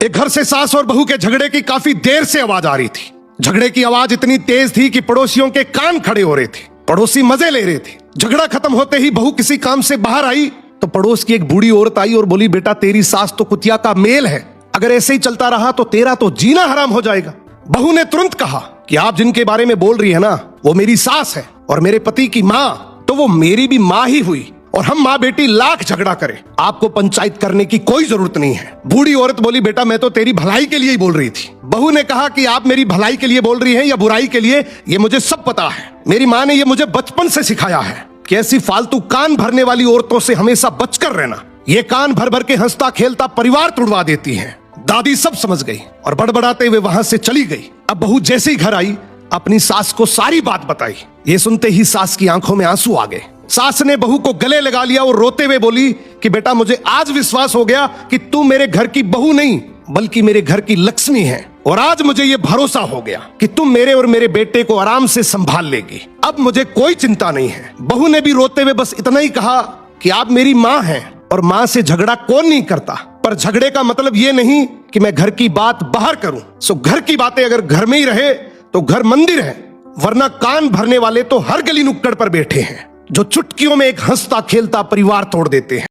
एक घर से सास और बहू के झगड़े की काफी देर से आवाज आ रही थी। झगड़े की आवाज इतनी तेज थी कि पड़ोसियों के कान खड़े हो रहे थे। पड़ोसी मजे ले रहे थे। झगड़ा खत्म होते ही बहू किसी काम से बाहर आई तो पड़ोस की एक बूढ़ी औरत आई और बोली, बेटा तेरी सास तो कुतिया का मेल है, अगर ऐसे ही चलता रहा तो तेरा तो जीना हराम हो जाएगा। बहू ने तुरंत कहा कि आप जिनके बारे में बोल रही है ना, वो मेरी सास है और मेरे पति की माँ तो वो मेरी भी माँ ही हुई, और हम माँ बेटी लाख झगड़ा करें, आपको पंचायत करने की कोई जरूरत नहीं है। बूढ़ी औरत बोली, बेटा मैं तो तेरी भलाई के लिए ही बोल रही थी। बहू ने कहा कि आप मेरी भलाई के लिए बोल रही हैं या बुराई के लिए, ये मुझे सब पता है। मेरी माँ ने ये मुझे बचपन से सिखाया है कि ऐसी फालतू कान भरने वाली औरतों से हमेशा बचकर रहना। ये कान भर भर के हंसता खेलता परिवार तुड़वा देती है। दादी सब समझ गई और बड़बड़ाते हुए वहां से चली गई। अब बहू जैसे ही घर आई अपनी सास को सारी बात बताई। ये सुनते ही सास की आंखों में आंसू आ गए। सास ने बहू को गले लगा लिया और रोते हुए बोली कि बेटा मुझे आज विश्वास हो गया कि तू मेरे घर की बहू नहीं बल्कि मेरे घर की लक्ष्मी है, और आज मुझे ये भरोसा हो गया कि तुम मेरे और मेरे बेटे को आराम से संभाल लेगी। अब मुझे कोई चिंता नहीं है। बहू ने भी रोते हुए बस इतना ही कहा कि आप मेरी माँ हैं और माँ से झगड़ा कौन नहीं करता, पर झगड़े का मतलब ये नहीं कि मैं घर की बात बाहर करूं। सो घर की बातें अगर घर में ही रहे तो घर मंदिर है, वरना कान भरने वाले तो हर गली नुक्कड़ पर बैठे हैं जो चुटकियों में एक हंसता खेलता परिवार तोड़ देते हैं।